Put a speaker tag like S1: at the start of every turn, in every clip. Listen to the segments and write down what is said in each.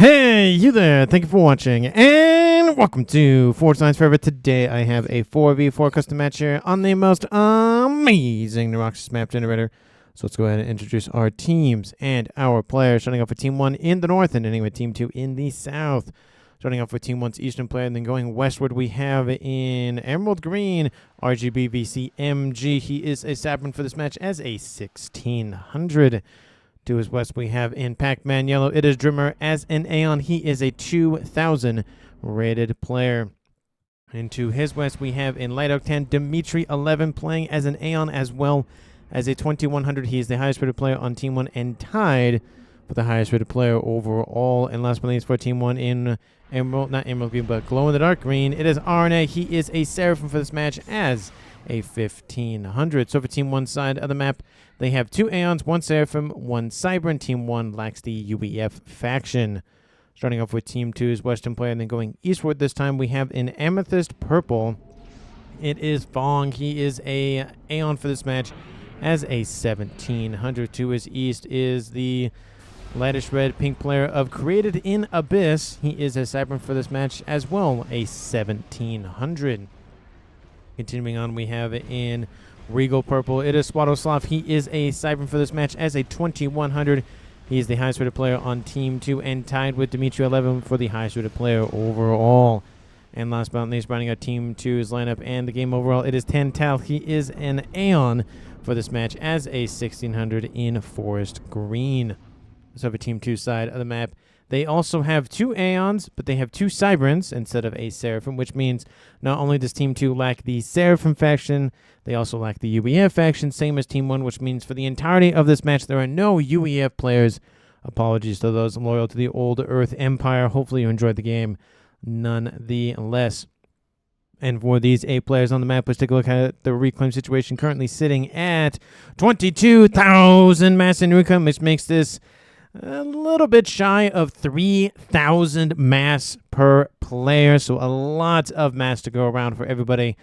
S1: Hey, you there. Thank you for watching, and welcome to Forge Lines Forever. Today, I have a 4v4 custom match here on the most amazing Neuroxys map generator. So let's go ahead and introduce our teams and our players. Starting off with Team 1 in the north, and ending with Team 2 in the south. Starting off with Team 1's eastern player, and then going westward, we have in Emerald Green, RGBVC MG. He is a Sabrent for this match as a 1600. To his west, we have in Pac-Man Yellow, it is Drimmer as an Aeon. He is a 2000 rated player. And to his west, we have in Light Oak 10, Dimitri 11 playing as an Aeon as well as a 2100. He is the highest rated player on Team 1 and tied for the highest rated player overall. And last but not least for Team 1 in not Emerald Green, but Glow in the Dark Green, it is RNA. He is a Seraphim for this match as a 1500. So for Team 1 side of the map, they have 2 Aeons, 1 Seraphim, 1 Cyber, and Team 1 lacks the UEF faction. Starting off with Team 2's Western player, and then going eastward this time, we have in Amethyst Purple, it is Fong. He is a Aeon for this match as a 1700. To his east is the Lightish Red Pink player of Created in Abyss. He is a Cyber for this match as well, a 1700. Continuing on, we have in Regal Purple, it is Swadoslav. He is a Cyber for this match as a 2100. He is the highest rated player on Team 2 and tied with Dimitri 11 for the highest rated player overall. And last but not least, rounding out Team 2's lineup and the game overall, it is Tantal. He is an Aeon for this match as a 1600 in Forest Green. So for Team 2 side of the map, they also have 2 Aeons, but they have 2 Cyberns instead of a Seraphim, which means not only does Team 2 lack the Seraphim faction, they also lack the UEF faction, same as Team 1, which means for the entirety of this match, there are no UEF players. Apologies to those loyal to the old Earth Empire. Hopefully you enjoyed the game nonetheless. And for these 8 players on the map, let's take a look at the reclaim situation, currently sitting at 22,000 mass in reclaim, which makes this a little bit shy of 3,000 mass per player, so a lot of mass to go around for everybody.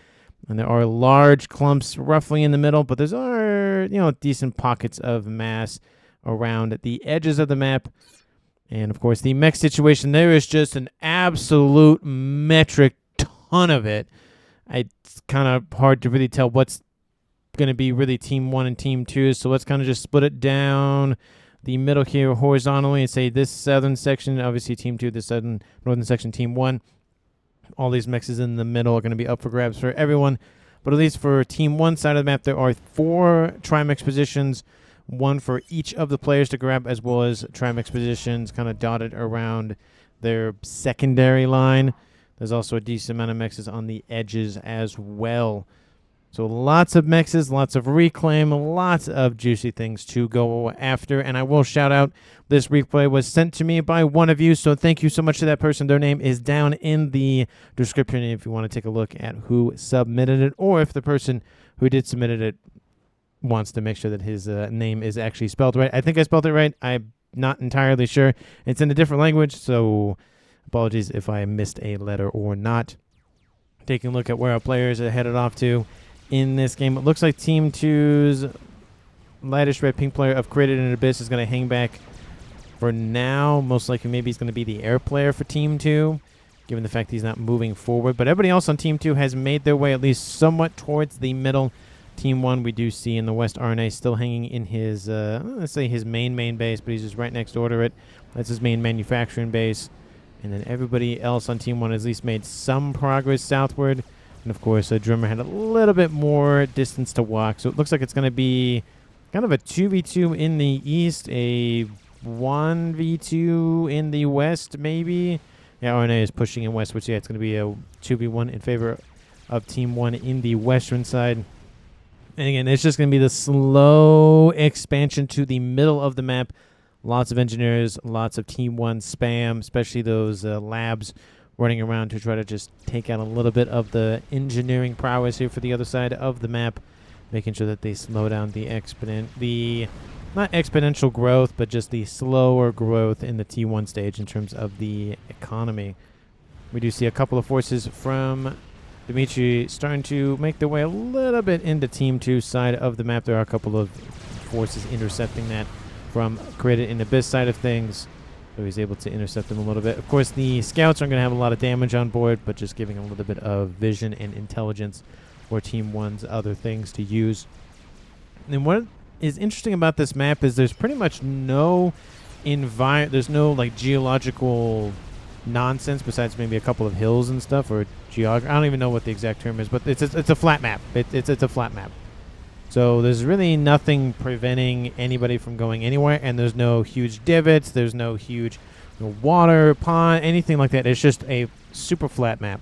S1: And there are large clumps roughly in the middle, but there's decent pockets of mass around the edges of the map. And of course, the mech situation, there is just an absolute metric ton of it. It's kind of hard to really tell what's going to be really Team 1 and Team 2, so let's kind of just split it down the middle here horizontally and say this southern section, obviously Team 2, this northern section, Team 1. All these mexes in the middle are going to be up for grabs for everyone. But at least for Team 1 side of the map, there are 4 Trimex positions, 1 for each of the players to grab, as well as Trimex positions kind of dotted around their secondary line. There's also a decent amount of mexes on the edges as well. So lots of mexes, lots of reclaim, lots of juicy things to go after. And I will shout out, this replay was sent to me by one of you, so thank you so much to that person. Their name is down in the description if you want to take a look at who submitted it, or if the person who did submit it wants to make sure that his name is actually spelled right. I think I spelled it right. I'm not entirely sure. It's in a different language, so apologies if I missed a letter or not. Taking a look at where our players are headed off to in this game, it looks like Team 2's Lightish Red Pink player of Created in Abyss is going to hang back for now. Most likely maybe he's going to be the air player for Team 2, given the fact he's not moving forward. But everybody else on Team 2 has made their way at least somewhat towards the middle. Team 1 we do see in the west RNA still hanging in his, let's say his main base, but he's just right next door to it. That's his main manufacturing base. And then everybody else on Team 1 has at least made some progress southward. And, of course, Drummer had a little bit more distance to walk. So it looks like it's going to be kind of a 2v2 in the east, a 1v2 in the west, maybe. Yeah, RNA is pushing in west, which, yeah, it's going to be a 2v1 in favor of Team 1 in the western side. And, again, it's just going to be the slow expansion to the middle of the map. Lots of engineers, lots of Team 1 spam, especially those labs running around to try to just take out a little bit of the engineering prowess here for the other side of the map, making sure that they slow down the not exponential growth, but just the slower growth in the T1 stage in terms of the economy. We do see a couple of forces from Dimitri starting to make their way a little bit into Team 2's side of the map. There are a couple of forces intercepting that from Created in Abyss side of things. So he's able to intercept them a little bit. Of course, the scouts aren't going to have a lot of damage on board, but just giving him a little bit of vision and intelligence for Team 1's other things to use. And what is interesting about this map is there's pretty much no there's no like geological nonsense besides maybe a couple of hills and stuff, or I don't even know what the exact term is, but it's a flat map. It's a flat map. So there's really nothing preventing anybody from going anywhere, and there's no huge divots, there's no huge water, pond, anything like that. It's just a super flat map.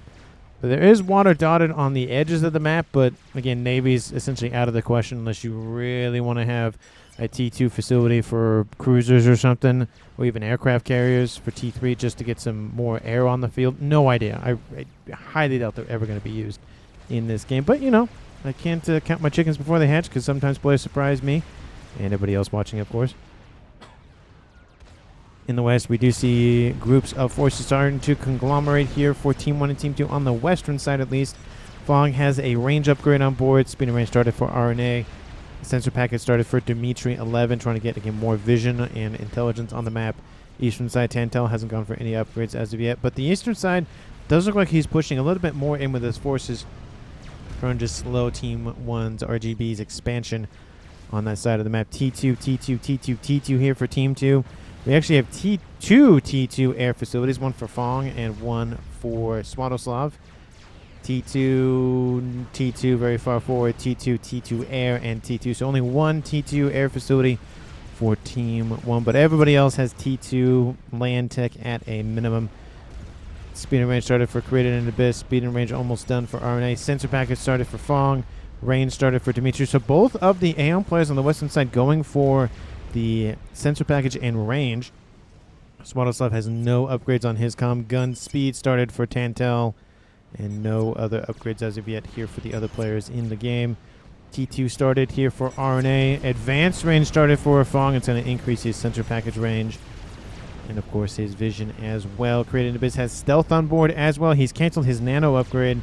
S1: But there is water dotted on the edges of the map, but again, Navy's essentially out of the question unless you really want to have a T2 facility for cruisers or something, or even aircraft carriers for T3 just to get some more air on the field. No idea. I highly doubt they're ever going to be used in this game, but you know, I can't count my chickens before they hatch, because sometimes players surprise me and everybody else watching, of course. In the west, we do see groups of forces starting to conglomerate here for Team 1 and Team 2 on the western side at least. Fong has a range upgrade on board. Speed and range started for RNA. Sensor package started for Dimitri 11, trying to get again more vision and intelligence on the map. Eastern side, Tantel hasn't gone for any upgrades as of yet, but the eastern side does look like he's pushing a little bit more in with his forces, trying to slow Team 1's RGB's expansion on that side of the map. T2, T2, T2, T2 here for Team 2. We actually have two T2 air facilities, one for Fong and one for Swadoslav. T2, T2 very far forward, T2, T2 air, and T2. So only one T2 air facility for Team 1, but everybody else has T2 land tech at a minimum. Speed and range started for Created in Abyss. Speed and range almost done for RNA. Sensor package started for Fong. Range started for Dimitri. So both of the Aeon players on the western side going for the sensor package and range. Swadoslav has no upgrades on his comm. Gun speed started for Tantel, and no other upgrades as of yet here for the other players in the game. T2 started here for RNA. Advanced range started for Fong. It's going to increase his sensor package range, and of course his vision as well. Created Abyss has stealth on board as well. He's canceled his nano upgrade,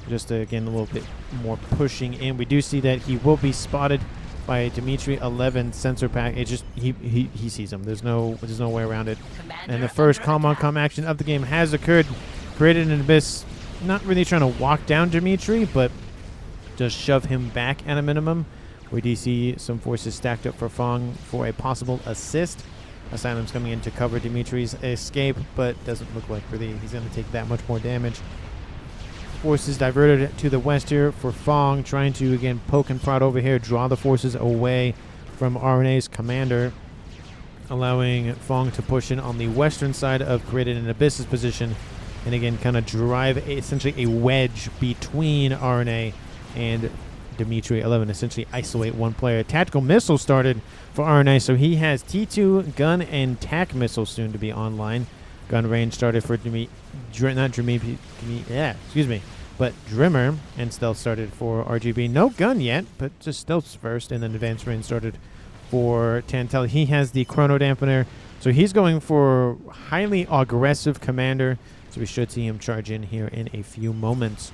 S1: just again a little bit more pushing in. We do see that he will be spotted by Dimitri 11 sensor pack. It just he sees him. There's no way around it. And the first comm-on-comm action of the game has occurred. Created an Abyss, not really trying to walk down Dimitri, but just shove him back at a minimum. We do see some forces stacked up for Fong for a possible assist. Asylum's coming in to cover Dimitri's escape, but doesn't look like really he's going to take that much more damage. Forces diverted to the west here for Fong, trying to again poke and prod over here, draw the forces away from RNA's commander, allowing Fong to push in on the western side of Created an Abyss's position, and again kind of drive essentially a wedge between RNA and Dimitri 11, essentially isolate one player. Tactical missile started for RNA, so he has T2 gun and TAC missiles soon to be online. Gun range started for but Drimmer, and stealth started for RGB. No gun yet, but just stealth first, and then advanced range started for Tantel. He has the chrono dampener, so he's going for highly aggressive commander, so we should see him charge in here in a few moments.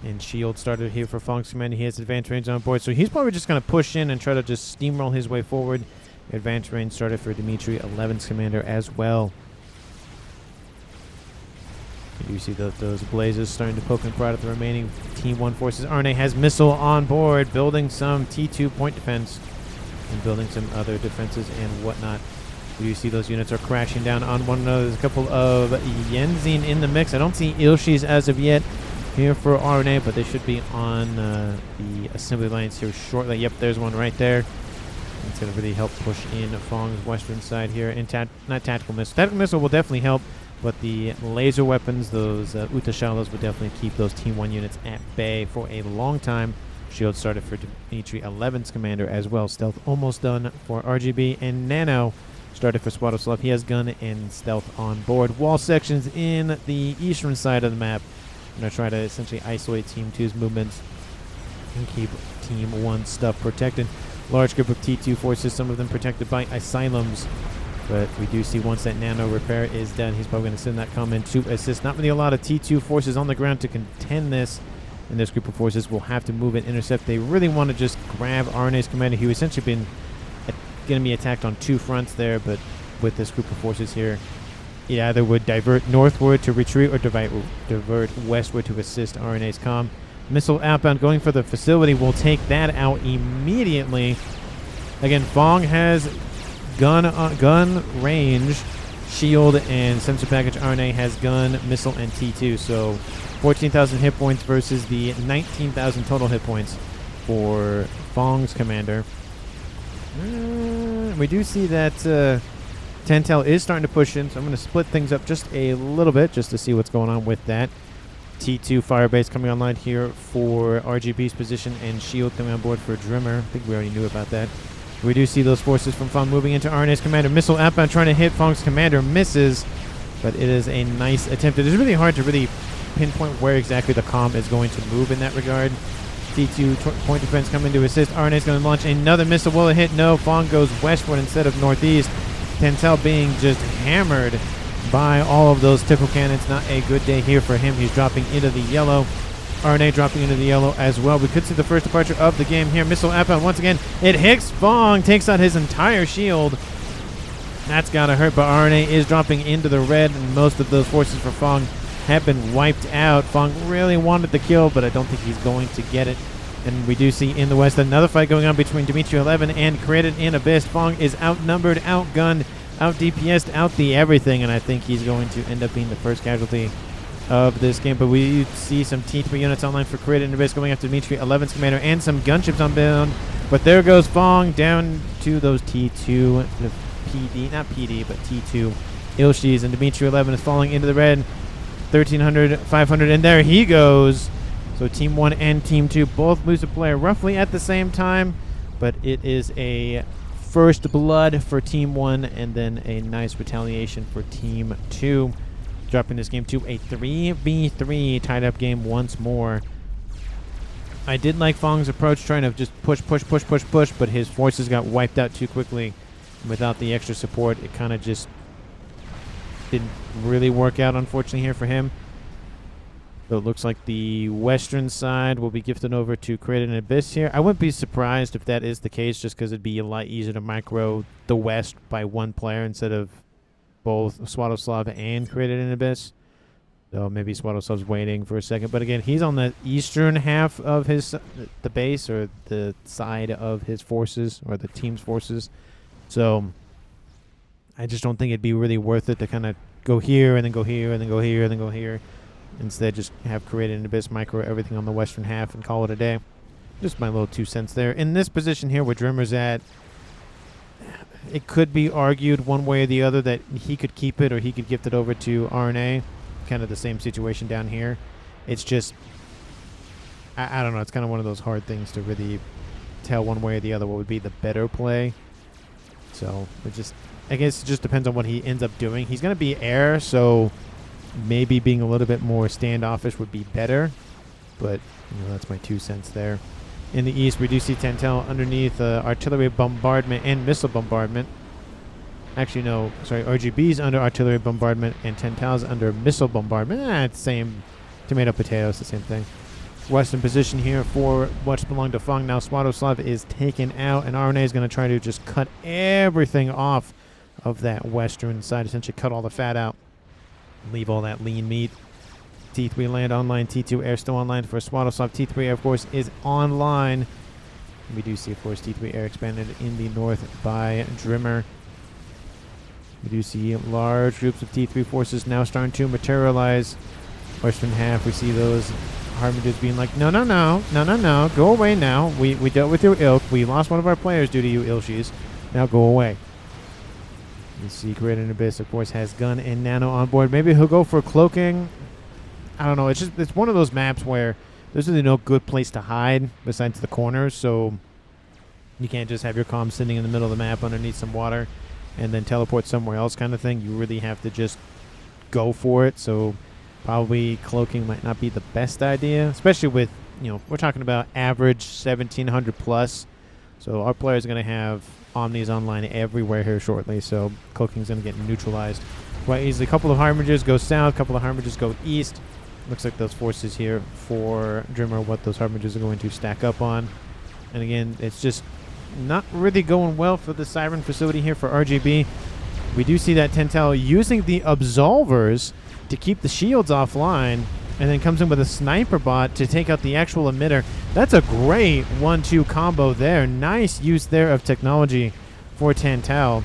S1: And shield started here for Fong's commander. He has advanced range on board, so he's probably just going to push in and try to just steamroll his way forward. Advanced range started for Dimitri 11's commander as well. You see those blazes starting to poke and prod at the remaining Team 1 forces. RNA has missile on board, building some T2 point defense and building some other defenses and whatnot. You see those units are crashing down on one another. There's a couple of Yenzin in the mix. I don't see Ilshis as of yet here for RNA, but they should be on the assembly lines here shortly. Yep, there's one right there. It's going to really help push in Fong's western side here. And not tactical missile. Tactical missile will definitely help, but the laser weapons, those Utashalas, would definitely keep those Team 1 units at bay for a long time. Shield started for Dimitri 11's commander as well. Stealth almost done for RGB. And Nano started for Swadoslav. He has gun and stealth on board. Wall sections in the eastern side of the map. I'm going to try to essentially isolate Team 2's movements and keep Team 1's stuff protected. Large group of T2 forces, some of them protected by asylums. But we do see once that nano repair is done, he's probably going to send that comment to assist. Not really a lot of T2 forces on the ground to contend this. And this group of forces will have to move and intercept. They really want to just grab RNA's commander. He was essentially going to be attacked on two fronts there, but with this group of forces here. It either would divert northward to retreat or divert westward to assist RNA's comm. Missile outbound going for the facility will take that out immediately. Again, Fong has gun range, shield, and sensor package. RNA has gun, missile, and T2. So 14,000 hit points versus the 19,000 total hit points for Fong's commander. We do see that Tentel is starting to push in, so I'm going to split things up just a little bit just to see what's going on with that. T2 Firebase coming online here for RGB's position, and Shield coming on board for Drimmer. I think we already knew about that. We do see those forces from Fong moving into RNA's commander. Missile outbound trying to hit Fong's commander. Misses, but it is a nice attempt. It is really hard to really pinpoint where exactly the comm is going to move in that regard. T2 point defense coming to assist. RNA's going to launch another missile. Will it hit? No. Fong goes westward instead of northeast. Tentel being just hammered by all of those tipple cannons. Not a good day here for him. He's dropping into the yellow. RNA dropping into the yellow as well. We could see the first departure of the game here. Missile outbound once again. It hits Fong. Takes out his entire shield. That's got to hurt, but RNA is dropping into the red, and most of those forces for Fong have been wiped out. Fong really wanted the kill, but I don't think he's going to get it. And we do see in the west another fight going on between Dimitri 11 and Created in Abyss. Fong is outnumbered, outgunned, out DPS'd, out the everything, and I think he's going to end up being the first casualty of this game. But we see some T3 units online for Created in Abyss going after Dimitri 11's commander and some gunships on bound. But there goes Fong down to those T2, PD, not PD, but T2 Ilshis, and Dimitri 11 is falling into the red. 1,300, 500, and there he goes. So Team 1 and Team 2 both lose a player roughly at the same time, but it is a first blood for Team 1 and then a nice retaliation for Team 2. Dropping this game to a 3v3 tied up game once more. I did like Fong's approach, trying to just push, but his forces got wiped out too quickly. Without the extra support, it kind of just didn't really work out, unfortunately, here for him. So it looks like the western side will be gifted over to Created an Abyss here. I wouldn't be surprised if that is the case, just because it'd be a lot easier to micro the west by one player instead of both Swadoslav and Created an Abyss. So maybe Swadoslav's waiting for a second. But again, he's on the eastern half of his the base, or the side of his forces, or the team's forces. So I just don't think it'd be really worth it to kind of go here and then go here and then go here and then go here. Instead, just have Created an Abyss micro everything on the western half and call it a day. Just my little 2 cents there. In this position here where Drimmer's at, it could be argued one way or the other that he could keep it or he could gift it over to RNA. Kind of the same situation down here. It's just, I don't know. It's kind of one of those hard things to really tell one way or the other what would be the better play. So it just, I guess it just depends on what he ends up doing. He's going to be air, so maybe being a little bit more standoffish would be better. But, you know, that's my 2 cents there. In the east, we do see Tentel underneath artillery bombardment and missile bombardment. Actually, no, sorry, RGB's under artillery bombardment and Tentel's under missile bombardment. It's the same tomato potato, it's the same thing. Western position here for what's belonged to Fong. Now Swadoslav is taken out, and RNA is going to try to just cut everything off of that western side, essentially cut all the fat out, leave all that lean meat. T3 land online, T2 air still online for Swadoslav. T3 air, of course, is online. We do see, of course, T3 air expanded in the north by Drimmer. We do see large groups of T3 forces now starting to materialize. Western half, we see those Harbingers being like, no, go away now. We dealt with your ilk. We lost one of our players due to you, Ilshis. Now go away. You see Created an Abyss, of course, has gun and nano on board. Maybe he'll go for cloaking. I don't know. It's one of those maps where there's really no good place to hide besides the corners, so you can't just have your comm sitting in the middle of the map underneath some water and then teleport somewhere else kind of thing. You really have to just go for it. So probably cloaking might not be the best idea, especially with, you know, we're talking about average 1,700 plus. So our players are going to have Omnis online everywhere here shortly. So cloaking is going to get neutralized quite easily. A couple of Harbingers go south, a couple of Harbingers go east. Looks like those forces here for Drimmer, what those Harbingers are going to stack up on. And again, it's just not really going well for the Siren facility here for RGB. We do see that Tentel using the Absolvers to keep the shields offline, and then comes in with a sniper bot to take out the actual emitter. That's a great 1-2 combo there. Nice use there of technology for Tentel.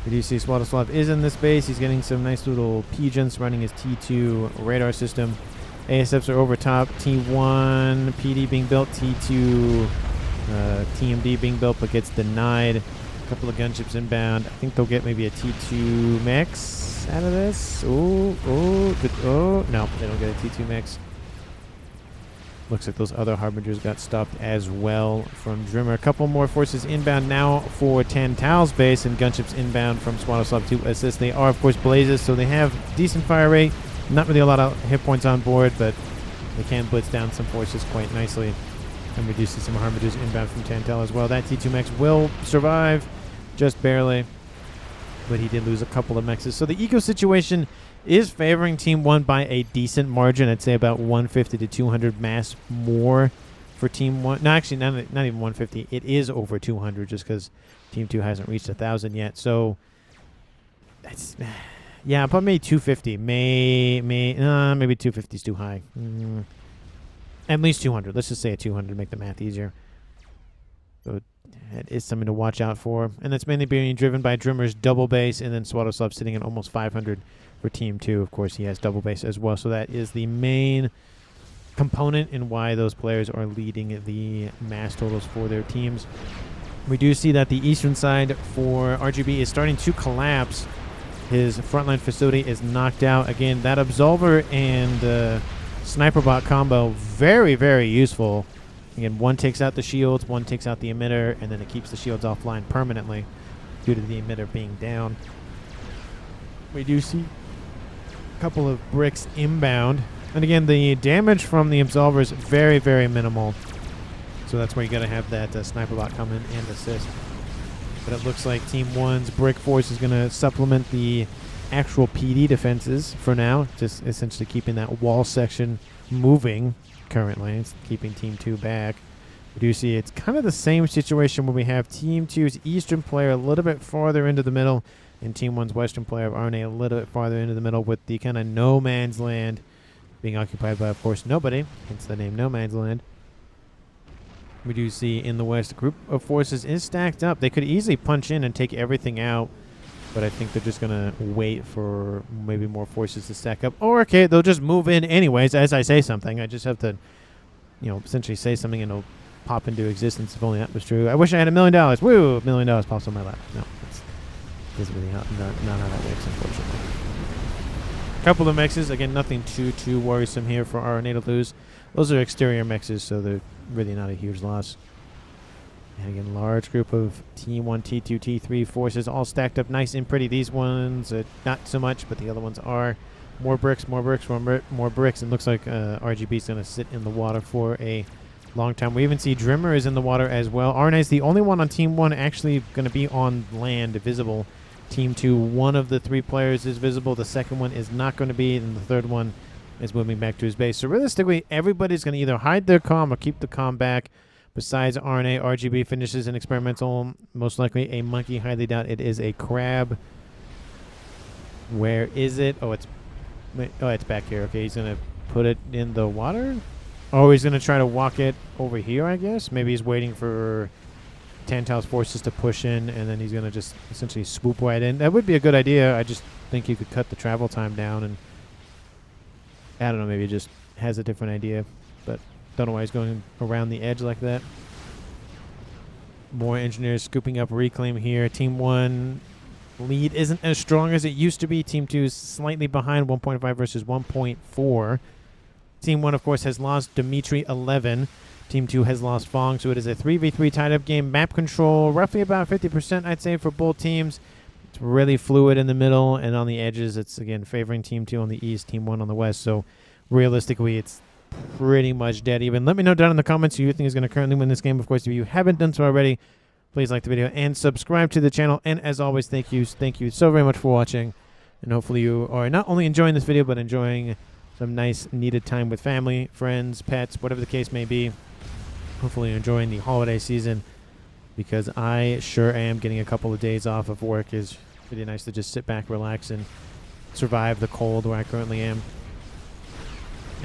S1: We do see Swadoslav is in this base. He's getting some nice little pigeons running his T2 radar system. ASFs are over top. T1 PD being built. T2 TMD being built, but gets denied. A couple of gunships inbound. I think they'll get maybe a T2 mix out of this. Oh, good. Oh, no, they don't get a T2 mix. Looks like those other Harbingers got stopped as well from Drimmer. A couple more forces inbound now for Tental's base, and gunships inbound from Swadoslav to assist. They are, of course, Blazes, so they have decent fire rate. Not really a lot of hit points on board, but they can blitz down some forces quite nicely and reduce some Harbingers inbound from Tentel as well. That T2 mech will survive, just barely, but he did lose a couple of mexes. So the eco situation is favoring Team 1 by a decent margin. I'd say about 150 to 200 mass more for Team 1. No, actually, not even 150. It is over 200 just because Team 2 hasn't reached 1,000 yet. So, that's, yeah, but maybe 250. Maybe 250 is too high. At least 200. Let's just say a 200 to make the math easier. So that is something to watch out for. And that's mainly being driven by Drimmer's double base, and then Swadoslav sitting at almost 500 for Team 2. Of course, he has double base as well. So that is the main component in why those players are leading the mass totals for their teams. We do see that the eastern side for RGB is starting to collapse. His frontline facility is knocked out. Again, that Absolver and Sniper bot combo, very, very useful. Again, one takes out the shields, one takes out the emitter, and then it keeps the shields offline permanently due to the emitter being down. We do see a couple of bricks inbound. And again, the damage from the Absolver is very, very minimal. So that's where you got to have that Sniper bot come in and assist. But it looks like Team 1's brick force is going to supplement the actual PD defenses for now, just essentially keeping that wall section moving currently. It's keeping Team 2 back. We do see it's kind of the same situation where we have Team 2's eastern player a little bit farther into the middle and Team 1's western player of RNA a little bit farther into the middle, with the kind of no man's land being occupied by, of course, nobody, hence the name No Man's Land. We do see in the west a group of forces is stacked up. They could easily punch in and take everything out, but I think they're just going to wait for maybe more forces to stack up. Or, okay, they'll just move in anyways as I say something. I just have to, essentially say something and it'll pop into existence if only that was true. I wish I had $1 million. Woo! $1 million pops on my lap. No, that's really not how that works, unfortunately. Couple of mexes. Again, nothing too worrisome here for RNA to lose. Those are exterior mexes, so they're really not a huge loss. And again, large group of T1, T2, T3 forces all stacked up nice and pretty. These ones, not so much, but the other ones are. More bricks, more bricks. And looks like RGB is going to sit in the water for a long time. We even see Drimmer is in the water as well. RNA is the only one on Team 1 actually going to be on land visible. Team 2, one of the 3 players is visible. The second one is not going to be, and the third one is moving back to his base. So realistically, everybody's going to either hide their comm or keep the comm back. Besides RNA, RGB finishes an experimental, most likely a monkey. Highly doubt it is a crab. Where is it? Oh, it's back here. Okay, he's going to put it in the water. Oh, he's going to try to walk it over here, I guess. Maybe he's waiting for Tantal's forces to push in, and then he's going to just essentially swoop right in. That would be a good idea. I just think you could cut the travel time down, and I don't know, maybe he just has a different idea, but don't know why he's going around the edge like that. More engineers scooping up reclaim here. Team 1 lead isn't as strong as it used to be. Team 2 is slightly behind, 1.5 versus 1.4. Team 1, of course, has lost Dimitri 11. Team 2 has lost Fong, so it is a 3v3 tied-up game. Map control, roughly about 50%, I'd say, for both teams. It's really fluid in the middle, and on the edges, it's, again, favoring Team 2 on the east, Team 1 on the west. So, realistically, it's pretty much dead even. Let me know down in the comments who you think is going to currently win this game. Of course, if you haven't done so already, please like the video and subscribe to the channel. And as always, thank you so very much for watching. And hopefully you are not only enjoying this video, but enjoying some nice, needed time with family, friends, pets, whatever the case may be. Hopefully you're enjoying the holiday season. because I sure am getting a couple of days off of work. Is pretty nice to just sit back, relax, and survive the cold where I currently am.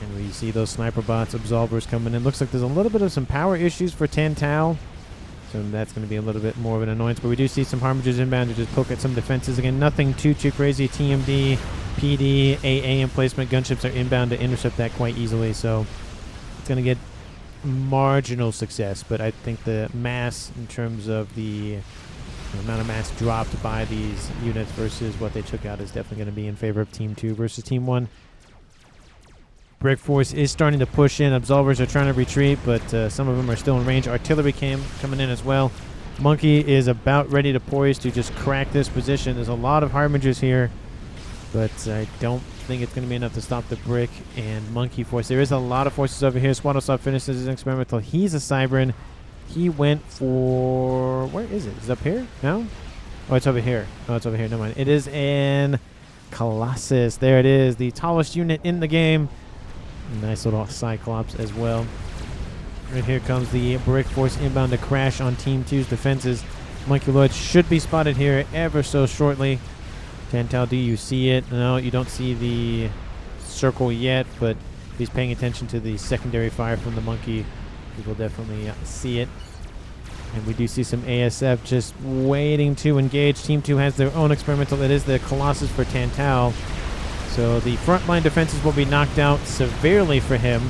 S1: And we see those sniper bots, absolvers coming in. Looks like there's a little bit of some power issues for Tantao. So that's going to be a little bit more of an annoyance. But we do see some Harmagers inbound to just poke at some defenses. Again, nothing too crazy. TMD, PD, AA emplacement. Gunships are inbound to intercept that quite easily. So it's going to get marginal success. But I think the mass in terms of the amount of mass dropped by these units versus what they took out is definitely going to be in favor of Team 2 versus Team 1. Brick Force is starting to push in. Absolvers are trying to retreat, but some of them are still in range. Artillery coming in as well. Monkey is about ready to poise to just crack this position. There's a lot of Harmagers here, but I don't think it's going to be enough to stop the Brick and Monkey Force. There is a lot of forces over here. Swaddlesoft finishes his experimental. He's a Cybran. He went for... where is it? Is it up here? No? Oh, it's over here. Oh, it's over here. Never mind. It is an Colossus. There it is. The tallest unit in the game. Nice little Cyclops as well. Right here comes the Brick Force inbound to crash on Team 2's defenses. Monkey Lord should be spotted here ever so shortly. Tantao, do you see it? No, you don't see the circle yet, but if he's paying attention to the secondary fire from the Monkey, he will definitely see it. And we do see some ASF just waiting to engage. Team 2 has their own experimental. It is the Colossus for Tantao. So the frontline defenses will be knocked out severely for him,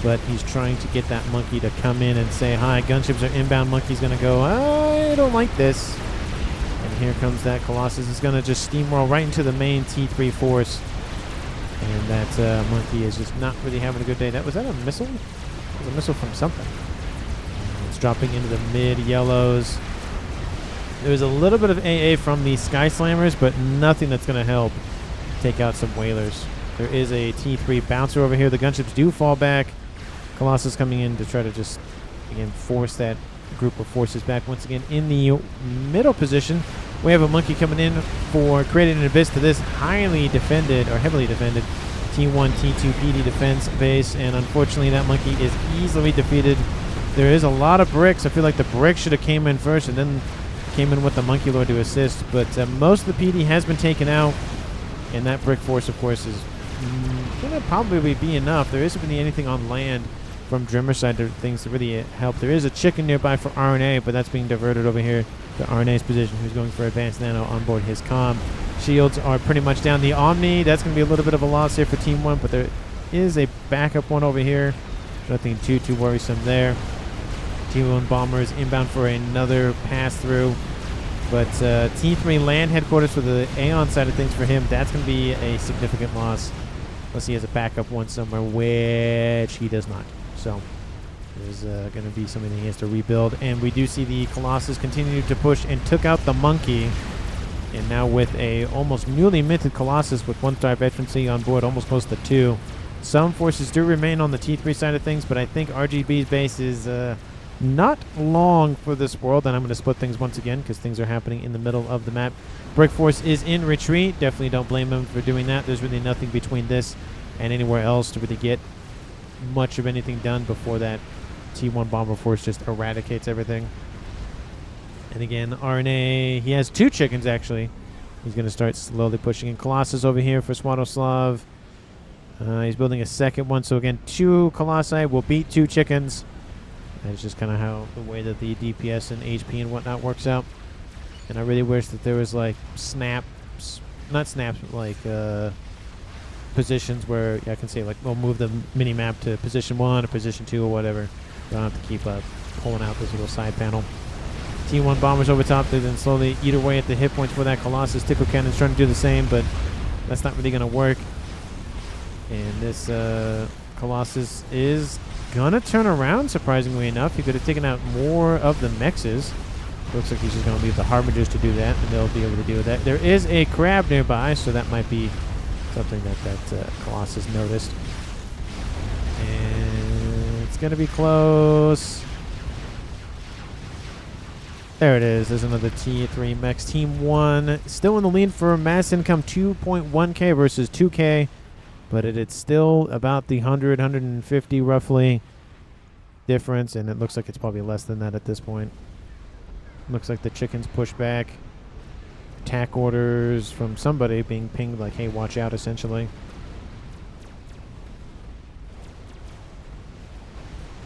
S1: but he's trying to get that Monkey to come in and say, hi, gunships are inbound. Monkey's going to go, I don't like this. And here comes that Colossus. It's going to just steamroll right into the main T3 force. And that Monkey is just not really having a good day. Was that a missile? It was a missile from something. It's dropping into the mid-yellows. There was a little bit of AA from the Sky Slammers, but nothing that's going to help take out some whalers. There is a T3 bouncer over here. The gunships do fall back. Colossus coming in to try to just, again, force that group of forces back. Once again, in the middle position, we have a Monkey coming in for creating an abyss to this highly defended, or heavily defended, T1, T2 PD defense base, and unfortunately that Monkey is easily defeated. There is a lot of bricks. I feel like the brick should have came in first and then came in with the Monkey Lord to assist, but most of the PD has been taken out. And that Brick Force, of course, is going to probably be enough. There isn't really anything on land from Drimmer's side to things to really help. There is a chicken nearby for RNA, but that's being diverted over here to RNA's position, who's going for advanced nano on board his comm. Shields are pretty much down. The Omni, that's going to be a little bit of a loss here for Team 1, but there is a backup one over here. Nothing too worrisome there. Team 1 Bombers inbound for another pass-through. But T3 land headquarters for the Aeon side of things for him, that's going to be a significant loss. Unless he has a backup one somewhere, which he does not. So there's going to be something he has to rebuild. And we do see the Colossus continue to push and took out the Monkey. And now with a almost newly minted Colossus with 1-star veterancy on board, almost close to 2. Some forces do remain on the T3 side of things, but I think RGB's base is... not long for this world, and I'm going to split things once again because things are happening in the middle of the map. Brick Force is in retreat. Definitely don't blame him for doing that. There's really nothing between this and anywhere else to really get much of anything done before that T1 Bomber Force just eradicates everything. And again, RNA, he has 2 chickens actually. He's going to start slowly pushing in. Colossus over here for Swadoslav. He's building a second one, so again, 2 Colossi will beat 2 chickens. That's just kind of how the way that the DPS and HP and whatnot works out. And I really wish that there was like not snaps, but like positions where I can say like, we'll move the mini map to position 1 or position 2 or whatever. You don't have to keep pulling out this little side panel. T1 Bombers over top. They then slowly eat away at the hit points for that Colossus. Tickle Cannon's trying to do the same, but that's not really going to work. And this Colossus is going to turn around, surprisingly enough. He could have taken out more of the mexes. Looks like he's just going to leave the Harbingers to do that, and they'll be able to deal with that. There is a crab nearby, so that might be something that Colossus noticed. And it's going to be close. There it is. There's another T3 mechs. Team 1 still in the lead for mass income 2.1k versus 2k. But it's still about the 100, 150 roughly difference, and it looks like it's probably less than that at this point. Looks like the chickens push back. Attack orders from somebody being pinged like, hey, watch out, essentially.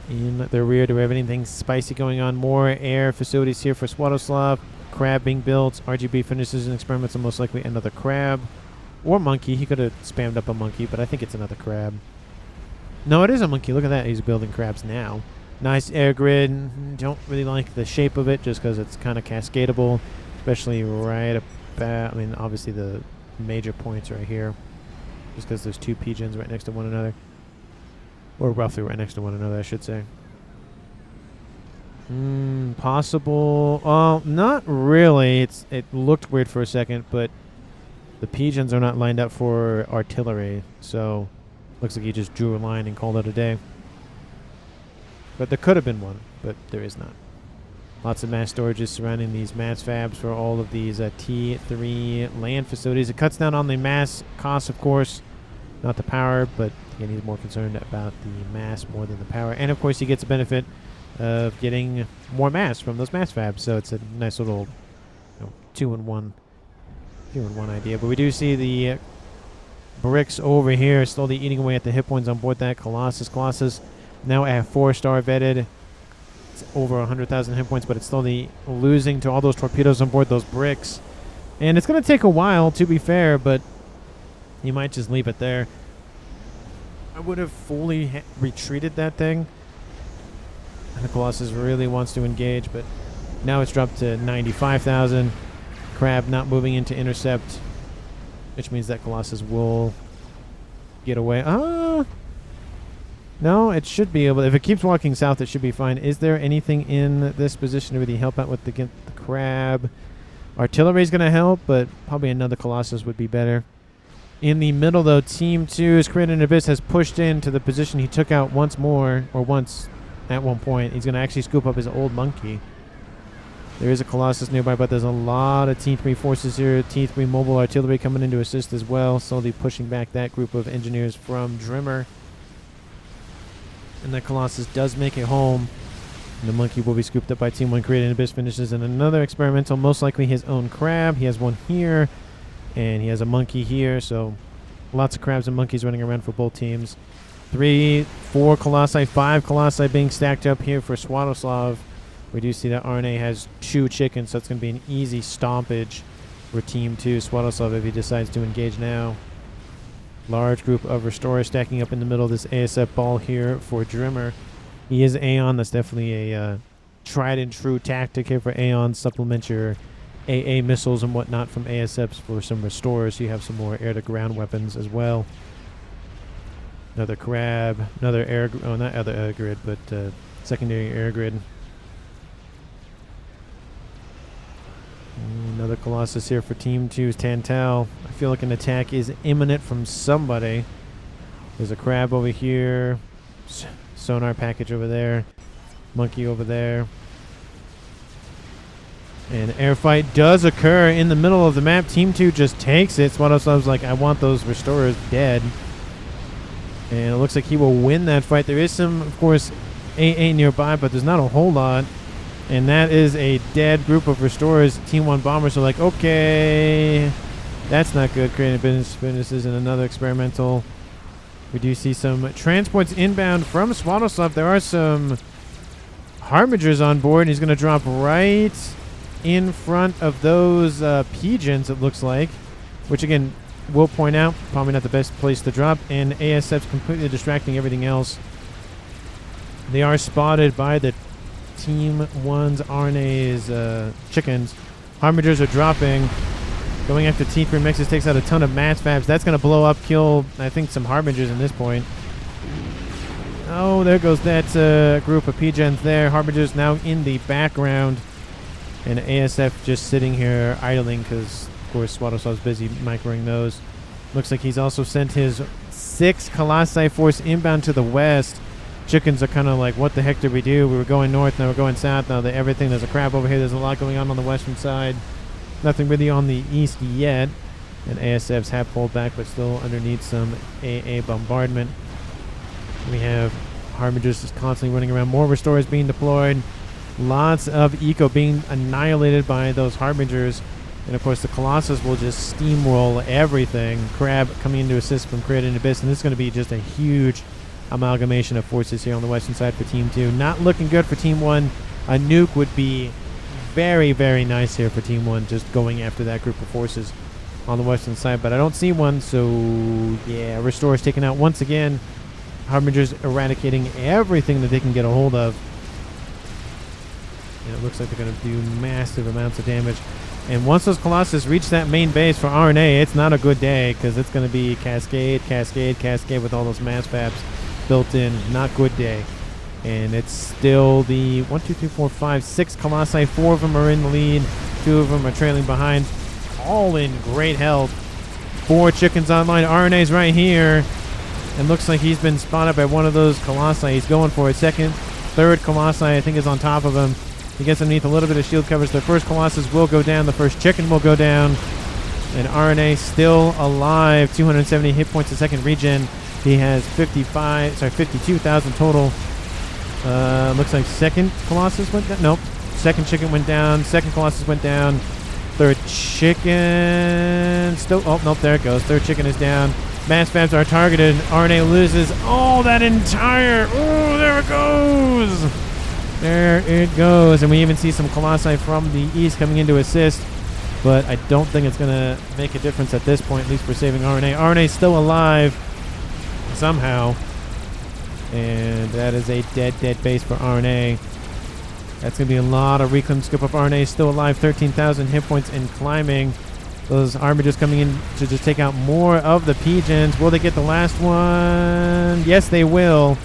S1: In the rear, do we have anything spicy going on? More air facilities here for Swadoslav. Crab being built. RGB finishes and experiments, and most likely another crab. Or monkey. He could have spammed up a monkey, but I think it's another crab. No, it is a monkey. Look at that. He's building crabs now. Nice air grid. Don't really like the shape of it just because it's kind of cascadable, especially right about, I mean, obviously the major points right here, just because there's two pigeons right next to one another. Or roughly right next to one another, I should say. Possible. Oh, not really. It looked weird for a second, but the pigeons are not lined up for artillery, so looks like he just drew a line and called it a day. But there could have been one, but there is not. Lots of mass storages surrounding these mass fabs for all of these T3 land facilities. It cuts down on the mass costs, of course, not the power, but again, he's more concerned about the mass more than the power. And, of course, he gets a benefit of getting more mass from those mass fabs. So it's a nice little two-in-one idea. But we do see the bricks over here slowly eating away at the hit points on board that Colossus. Now at 4-star vetted. It's over 100,000 hit points, but it's slowly losing to all those torpedoes on board those bricks. And it's going to take a while, to be fair, but you might just leave it there. I would have fully retreated that thing. And the Colossus really wants to engage, but now it's dropped to 95,000. Crab not moving into intercept, which means that Colossus will get away. No, it should be able. If it keeps walking south, it should be fine. Is there anything in this position to really help out with the crab? Artillery is going to help, but probably another Colossus would be better. In the middle, though, Team 2's Created Abyss has pushed into the position he took out once at one point. He's going to actually scoop up his old monkey. There is a Colossus nearby, but there's a lot of T3 forces here. T3 mobile artillery coming in to assist as well, slowly pushing back that group of engineers from Drimmer. And the Colossus does make it home. And the monkey will be scooped up by Team 1. Created Abyss finishes in another experimental, most likely his own crab. He has one here, and he has a monkey here, so lots of crabs and monkeys running around for both teams. 3, 4 Colossi, 5 Colossi being stacked up here for Swadoslav. We do see that RNA has 2 chickens, so it's going to be an easy stompage for Team 2. Swadoslav, if he decides to engage now. Large group of restorers stacking up in the middle of this ASF ball here for Drimmer. He is Aeon. That's definitely a tried and true tactic here for Aeon. Supplement your AA missiles and whatnot from ASFs for some restorers. You have some more air-to-ground weapons as well. Another crab. Another air... Oh, not other air grid, but secondary air grid. Another Colossus here for Team 2's Tantal. I feel like an attack is imminent from somebody. There's a crab over here. Sonar package over there. Monkey over there. And air fight does occur in the middle of the map. Team 2 just takes it. Swadoslav's like, I want those restorers dead. And it looks like he will win that fight. There is some, of course, AA nearby, but there's not a whole lot. And that is a dead group of restorers. Team 1 bombers are like, okay, that's not good. Creating businesses and another experimental. We do see some transports inbound from Swadoslav. There are some Harbingers on board. He's going to drop right in front of those pigeons, it looks like. Which, again, we'll point out, probably not the best place to drop. And ASF's completely distracting everything else. They are spotted by the Team 1's RNA's chickens. Harbingers are dropping. Going after T3 Mexes, takes out a ton of mass fabs. That's going to blow up, kill, I think, some Harbingers in this point. Oh, there goes that group of pigeons there. Harbingers now in the background. And ASF just sitting here idling because, of course, Swadoslav's busy microing those. Looks like he's also sent his 6 Colossi force inbound to the west. Chickens are kind of like, what the heck did we do? We were going north, now we're going south. Now everything, there's a crab over here. There's a lot going on the western side. Nothing really on the east yet. And ASFs have pulled back, but still underneath some AA bombardment. We have Harbingers just constantly running around. More restorers being deployed. Lots of eco being annihilated by those Harbingers. And, of course, the Colossus will just steamroll everything. Crab coming into assist from Created Abyss. And this is going to be just a huge amalgamation of forces here on the western side for Team 2. Not looking good for Team 1. A nuke would be very, very nice here for Team 1, just going after that group of forces on the western side. But I don't see one, so, yeah, Restore is taken out once again. Harbingers eradicating everything that they can get a hold of. And it looks like they're going to do massive amounts of damage. And once those Colossus reach that main base for RNA, it's not a good day, because it's going to be cascade, cascade, cascade with all those mass FAFs built in. Not good day. And it's still the 1, 2, 3, 4, 5, 6 Colossi. 4 of them are in the lead. 2 of them are trailing behind. All in great health. 4 chickens online. RNA's right here. And looks like he's been spotted by one of those Colossi. He's going for it. Second, third Colossi, I think, is on top of him. He gets underneath a little bit of shield coverage. The first Colossus will go down. The first chicken will go down. And RNA still alive. 270 hit points a second regen. He has 52,000 total. Looks like second Colossus went down. Nope. Second chicken went down. Second Colossus went down. Third chicken still. Oh, nope. There it goes. Third chicken is down. Mass FAFs are targeted. RNA loses. Oh, that entire. Oh, there it goes. There it goes. And we even see some Colossi from the east coming in to assist. But I don't think it's going to make a difference at this point. At least we're saving RNA. RNA's still alive somehow. And that is a dead base for RNA. That's going to be a lot of reclaim scope of RNA. Still alive. 13,000 hit points and climbing. Those Harbingers coming in to just take out more of the Pigeons. Will they get the last one? Yes, they will.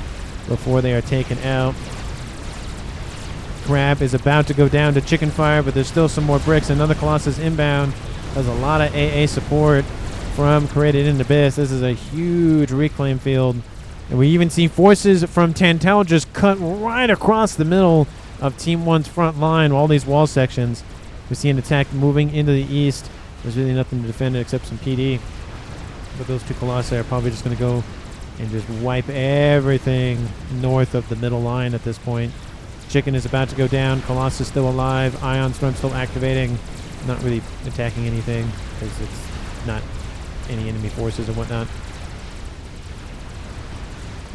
S1: Before they are taken out. Crab is about to go down to chicken fire, but there's still some more bricks. Another Colossus inbound. There's a lot of AA support from Created in Abyss. This is a huge reclaim field. And we even see forces from Tantal just cut right across the middle of Team 1's front line. All these wall sections. We see an attack moving into the east. There's really nothing to defend it except some PD. But those 2 Colossi are probably just going to go and just wipe everything north of the middle line at this point. Chicken is about to go down. Colossus still alive. Ion Storm still activating. Not really attacking anything because it's not any enemy forces and whatnot.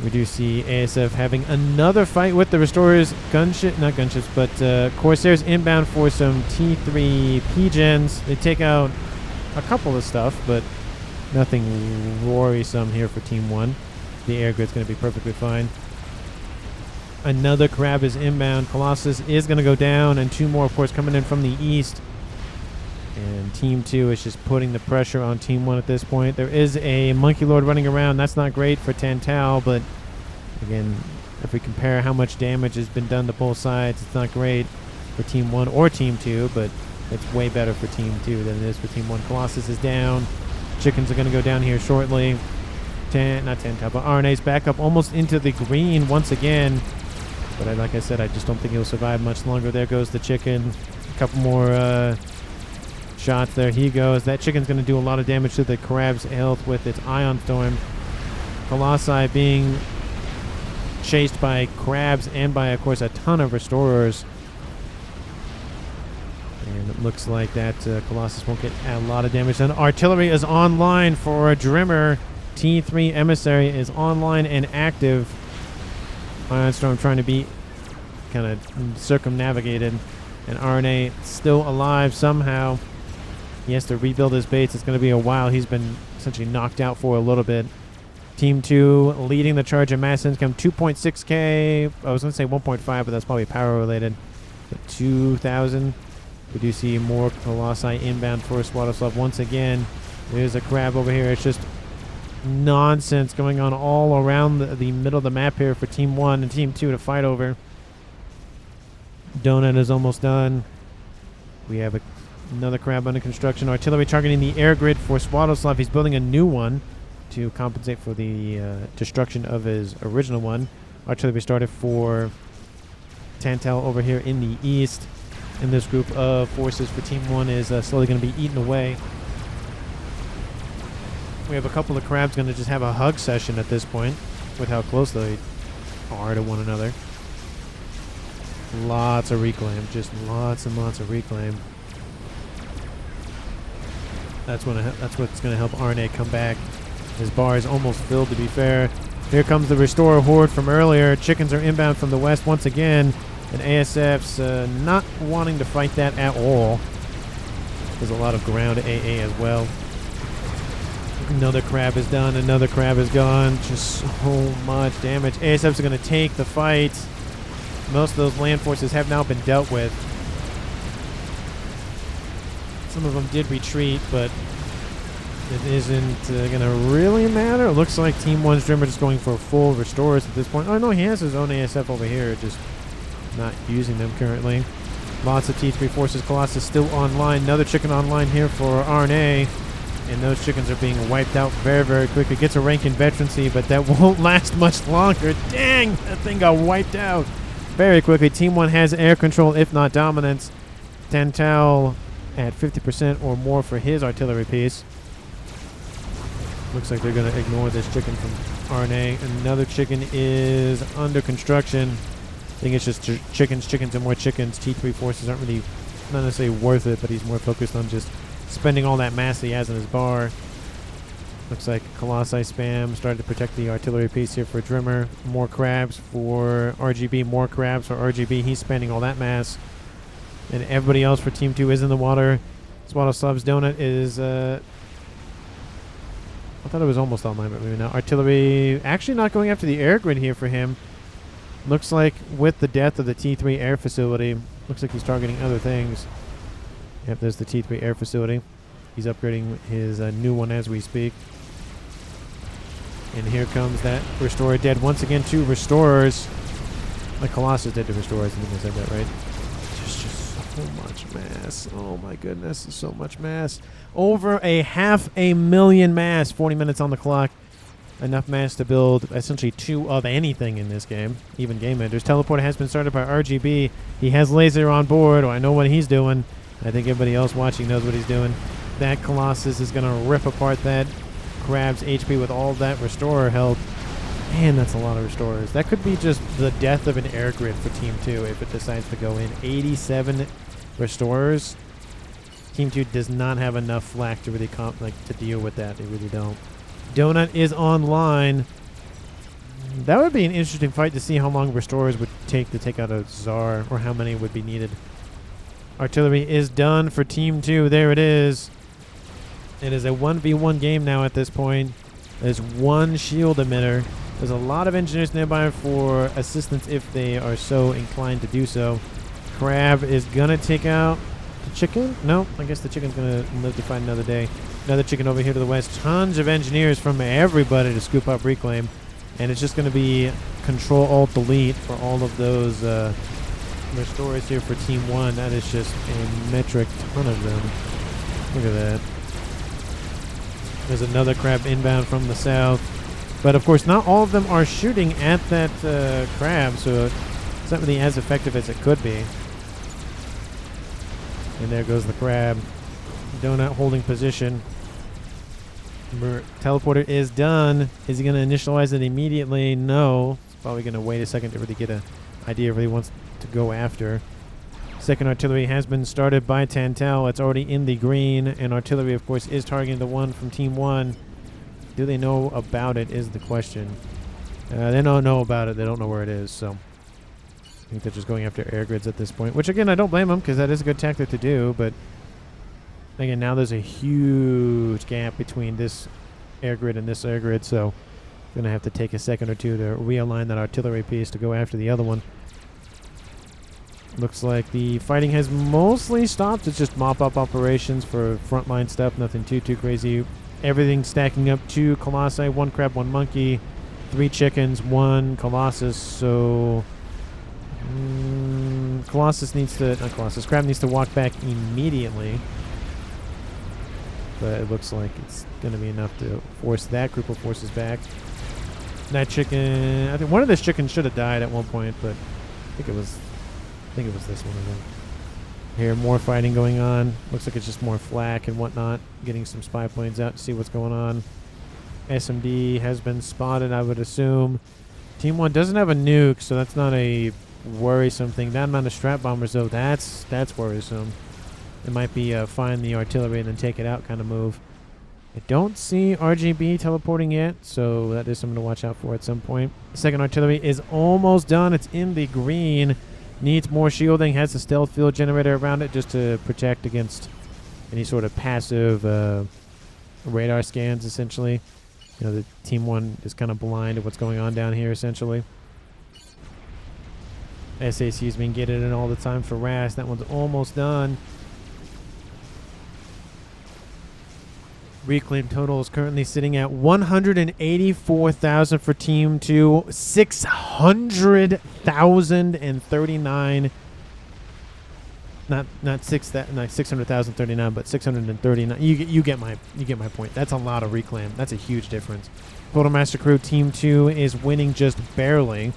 S1: We do see ASF having another fight with the Restorers. Not gunships, but Corsairs inbound for some T3 Pigeons. They take out a couple of stuff, but nothing worrisome here for Team 1. The air grid's going to be perfectly fine. Another Crab is inbound. Colossus is going to go down, and 2 more, of course, coming in from the east. And Team 2 is just putting the pressure on Team 1 at this point. There is a Monkey Lord running around. That's not great for Tantal, but again, if we compare how much damage has been done to both sides, it's not great for Team 1 or Team 2, but it's way better for Team 2 than it is for Team 1. Colossus is down. Chickens are going to go down here shortly. Not Tantal, but RNA's back up almost into the green once again. But like I said, I just don't think he'll survive much longer. There goes the chicken. A couple more shots. There he goes. That chicken's going to do a lot of damage to the Crab's health with its Ion Storm. Colossi being chased by Crabs and by, of course, a ton of Restorers. And it looks like that Colossus won't get a lot of damage done. Artillery is online for a Drimmer. T3 Emissary is online and active. Ion Storm trying to be kind of circumnavigated. And RNA still alive somehow. He has to rebuild his base. It's going to be a while. He's been essentially knocked out for a little bit. Team 2 leading the charge in mass income. 2.6k. I was going to say 1.5, but that's probably power related. But 2,000. We do see more Colossi inbound for Swadoslav once again. There's a Crab over here. It's just nonsense going on all around the middle of the map here for Team 1 and Team 2 to fight over. Donut is almost done. We have another Crab under construction. Artillery targeting the air grid for Swadoslav. He's building a new one to compensate for the destruction of his original one. Artillery started for Tantal over here in the east. And this group of forces for Team 1 is slowly going to be eaten away. We have a couple of Crabs going to just have a hug session at this point with how close they are to one another. lots of reclaim. Just lots and lots of reclaim. That's what's going to help RNA come back. His bar is almost filled, to be fair. Here comes the Restore Horde from earlier. Chickens are inbound from the west once again. And ASF's not wanting to fight that at all. There's a lot of ground AA as well. Another crab is done. Another crab is gone. Just so much damage. ASF's going to take the fight. Most of those land forces have now been dealt with. Some of them did retreat, but it isn't going to really matter. It looks like Team 1's Drimmer just going for full restores at this point. Oh, no, he has his own ASF over here, just not using them currently. Lots of T3 forces. Colossus still online. Another chicken online here for RNA. And those chickens are being wiped out very, very quickly. Gets a rank in veterancy, but that won't last much longer. Dang, that thing got wiped out very quickly. Team 1 has air control, if not dominance. Tantal at 50% or more for his artillery piece. Looks like they're going to ignore this chicken from RNA. Another chicken is under construction. I think it's just chickens, and more chickens. T3 forces aren't really, not necessarily worth it, but he's more focused on just spending all that mass he has in his bar. Looks like Colossi spam started to protect the artillery piece here for Drimmer. More crabs for RGB, more crabs for RGB. He's spending all that mass. And everybody else for Team 2 is in the water. Swaddle Slub's Donut is, I thought it was almost online, but maybe not. Artillery actually not going after the air grid here for him. Looks like with the death of the T3 air facility, looks like he's targeting other things. Yep, there's the T3 air facility. He's upgrading his new one as we speak. And here comes that Restorer dead. Once again, 2 Restorers. The Colossus dead to Restorers. I think I said that right. Just so much mass. Oh my goodness, so much mass. Over 500,000 mass. 40 minutes on the clock. Enough mass to build essentially 2 of anything in this game. Even game enders. Teleporter has been started by RGB. He has laser on board. Oh, I know what he's doing. I think everybody else watching knows what he's doing. That Colossus is going to rip apart that Crab's HP with all that Restorer health. Man, that's a lot of Restorers. That could be just the death of an air grid for Team 2 if it decides to go in. 87 Restorers. Team 2 does not have enough flak to really to deal with that. They really don't. Donut is online. That would be an interesting fight to see how long Restorers would take to take out a Tsar, or how many would be needed. Artillery is done for Team 2. There it is. It is a 1v1 game now at this point. There's 1 shield emitter. There's a lot of engineers nearby for assistance if they are so inclined to do so. Crab is going to take out the chicken. No, I guess the chicken's going to live to fight another day. Another chicken over here to the west. Tons of engineers from everybody to scoop up reclaim. And it's just going to be Control-Alt-Delete for all of those Restorers here for Team 1. That is just a metric ton of them. Look at that. There's another crab inbound from the south. But, of course, not all of them are shooting at that crab, so it's not really as effective as it could be. And there goes the crab. Donut holding position. Teleporter is done. Is he going to initialize it immediately? No. He's probably going to wait a second to really get an idea of what he wants to go after. Second artillery has been started by Tantal. It's already in the green. And artillery, of course, is targeting the one from Team 1. Do they know about it is the question. They don't know about it. They don't know where it is. So I think they're just going after air grids at this point. Which, again, I don't blame them because that is a good tactic to do. But, again, now there's a huge gap between this air grid and this air grid. So going to have to take a second or two to realign that artillery piece to go after the other one. Looks like the fighting has mostly stopped. It's just mop-up operations for frontline stuff. Nothing too crazy. Everything stacking up 2 Colossi, 1 crab, 1 monkey, 3 chickens, 1 Colossus. So Crab needs to walk back immediately. But it looks like it's going to be enough to force that group of forces back. That chicken, I think one of those chickens should have died at one point, but I think it was this one. Here, more fighting going on. Looks like it's just more flak and whatnot. Getting some spy planes out to see what's going on. SMD has been spotted, I would assume. Team 1 doesn't have a nuke, so that's not a worrisome thing. That amount of strat bombers, though, that's worrisome. It might be find the artillery and then take it out kind of move. I don't see RGB teleporting yet, so that is something to watch out for at some point. The second artillery is almost done. It's in the green. Needs more shielding. Has a stealth field generator around it just to protect against any sort of passive radar scans, essentially. You know, the Team 1 is kind of blind to what's going on down here, essentially. SAC's been getting it all the time for RAS. That one's almost done. Reclaim total is currently sitting at 184,000 for Team 2, 600,039. Not 600,039, but 639. You get my point. That's a lot of reclaim. That's a huge difference. Total Master Crew Team 2 is winning just barely,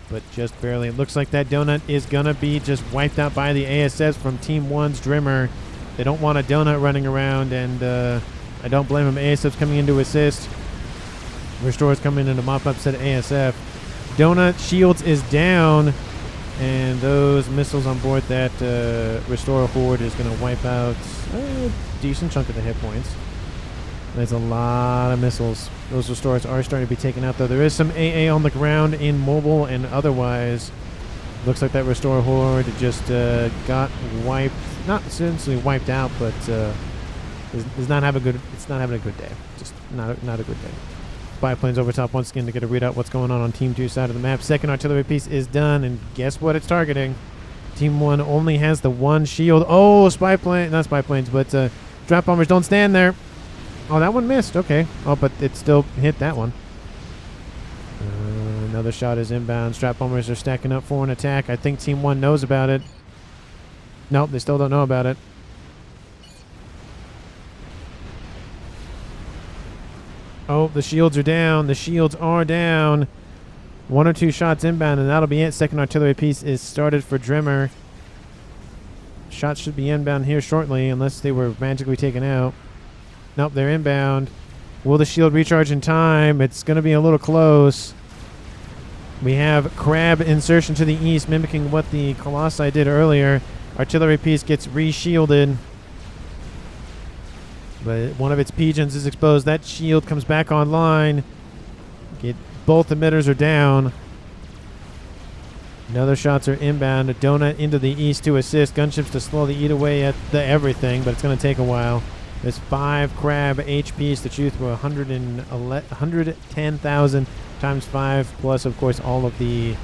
S1: but just barely. It looks like that donut is gonna be just wiped out by the ASS from Team 1's Drimmer. They don't want a donut running around, and I don't blame him. ASF's coming in to assist. Restore's coming in to mop up said ASF. Donut Shields is down, and those missiles on board that Restore Horde is going to wipe out a decent chunk of the hit points. There's a lot of missiles. Those Restorers are starting to be taken out, though. There is some AA on the ground in mobile and otherwise. Looks like that Restore Horde just got wiped. Not essentially wiped out, but it's not having a good day. Just not a good day. Biplanes over top once again to get a readout what's going on Team 2 side of the map. Second artillery piece is done, and guess what it's targeting? Team 1 only has the one shield. Oh, spy plane, not spy planes, but drop bombers don't stand there. Oh, that one missed. Okay. Oh, but it still hit that one. Another shot is inbound. Strap bombers are stacking up for an attack. I think Team 1 knows about it. Nope, they still don't know about it. Oh, the shields are down. The shields are down. 1 or 2 shots inbound, and that'll be it. Second artillery piece is started for Drimmer. Shots should be inbound here shortly, unless they were magically taken out. Nope, they're inbound. Will the shield recharge in time? It's going to be a little close. We have Crab insertion to the east, mimicking what the Colossi did earlier. Artillery piece gets re-shielded. But one of its pigeons is exposed. That shield comes back online. Both emitters are down. Another shots are inbound. A donut into the east to assist. Gunships to slowly eat away at the everything, but it's going to take a while. There's 5 crab HPs to chew through 110,000 times 5, plus, of course, all of the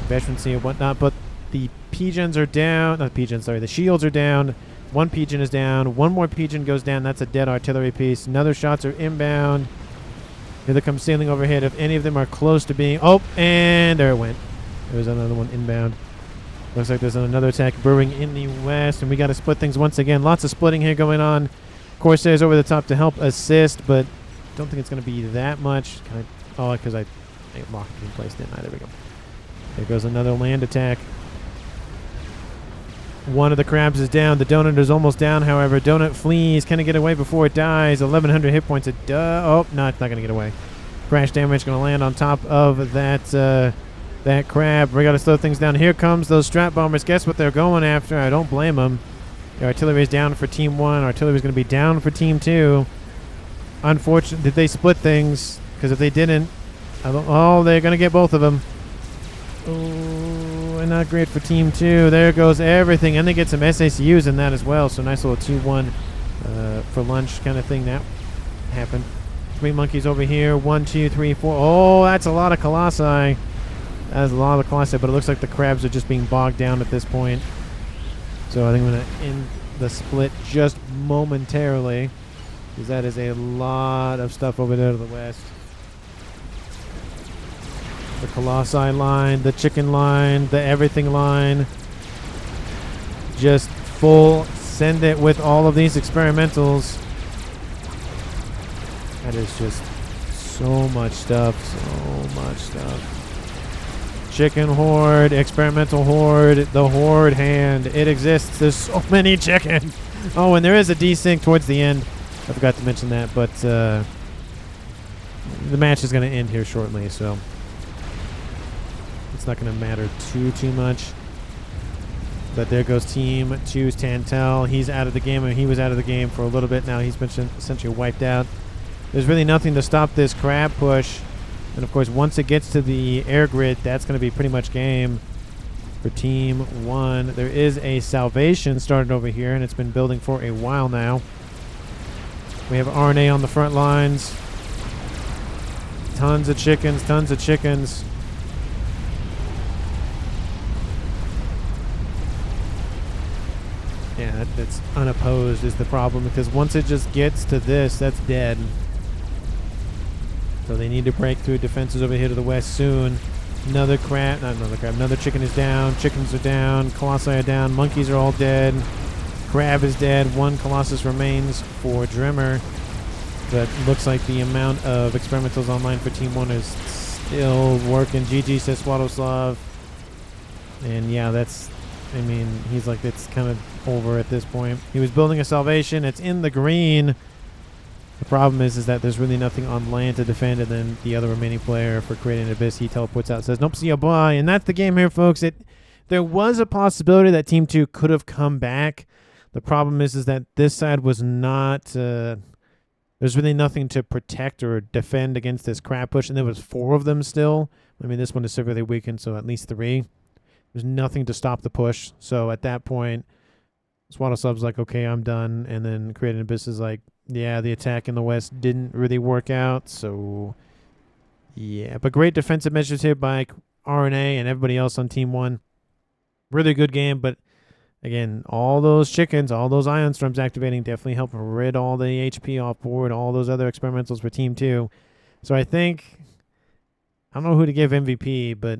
S1: veterancy and whatnot. But the pigeons are down. Not pigeons, sorry. The shields are down. 1 pigeon is down. 1 more pigeon goes down. That's a dead artillery piece. Another shots are inbound. Here they come sailing overhead. If any of them are close to being... Oh, and there it went. There's another one inbound. Looks like there's another attack brewing in the west, and we got to split things once again. Lots of splitting here going on. Corsairs over the top to help assist, but don't think it's going to be that much. Oh, because I locked it in place, didn't I? There we go. There goes another land attack. One of the crabs is down. The donut is almost down, however. Donut flees. Can it get away before it dies? 1,100 hit points. Oh, no, it's not going to get away. Crash damage going to land on top of that crab. We got to slow things down. Here comes those strap bombers. Guess what they're going after? I don't blame them. The artillery is down for Team 1. Artillery is going to be down for Team 2. Unfortunate that they split things, because if they didn't... Oh, they're going to get both of them. Oh, and not great for Team 2. There goes everything. And they get some SACUs in that as well. So nice little 2-1 for lunch kind of thing. That happened. 3 monkeys over here. 1, 2, 3, 4. Oh, that's a lot of Colossi. That's a lot of Colossi, but it looks like the crabs are just being bogged down at this point. So I think I'm going to end the split just momentarily, because that is a lot of stuff over there to the west. The Colossi line, the chicken line, the everything line. Just full send it with all of these experimentals. That is just so much stuff, so much stuff. Chicken horde, experimental horde, the horde hand. It exists. There's so many chickens. Oh, and there is a desync towards the end. I forgot to mention that, but the match is going to end here shortly, so it's not going to matter too much. But there goes Team 2's Tantel. He's out of the game, and he was out of the game for a little bit now. He's been essentially wiped out. There's really nothing to stop this crab push. And, of course, once it gets to the air grid, that's going to be pretty much game for Team 1. There is a salvation started over here, and it's been building for a while now. We have RNA on the front lines. Tons of chickens, tons of chickens. Yeah, that's unopposed is the problem, because once it just gets to this, that's dead. So they need to break through defenses over here to the west soon. Another crab, not another crab, another chicken is down. Chickens are down. Colossi are down. Monkeys are all dead. Crab is dead. One Colossus remains for Drimmer. But looks like the amount of experimentals online for Team 1 is still working. GG, says Swadoslav. And yeah, that's, I mean, he's like, it's kind of over at this point. He was building a salvation. It's in the green. The problem is that there's really nothing on land to defend, and then the other remaining player for creating an abyss, he teleports out, says, nope, see ya, bye. And that's the game here, folks. There was a possibility that Team 2 could have come back. The problem is that this side was not, there's really nothing to protect or defend against this crab push, and there was 4 of them still. I mean, this one is severely weakened, so at least 3. There's nothing to stop the push. So at that point, Swaddle like, okay, I'm done. And then Creating Abyss is like, yeah, the attack in the west didn't really work out. So, yeah. But great defensive measures here by RNA and everybody else on Team 1. Really good game. But, again, all those chickens, all those Ion Storms activating definitely help rid all the HP off board, all those other experimentals for Team 2. So I think, I don't know who to give MVP, but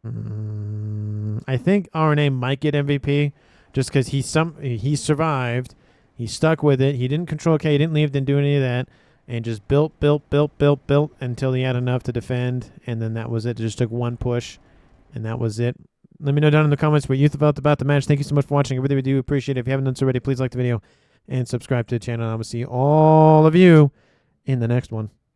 S1: I think RNA might get MVP just because he survived. He stuck with it. He didn't control K. He didn't leave, didn't do any of that. And just built until he had enough to defend. And then that was it. It just took one push. And that was it. Let me know down in the comments what you felt about the match. Thank you so much for watching. I really do appreciate it. If you haven't done so already, please like the video and subscribe to the channel. I will see all of you in the next one.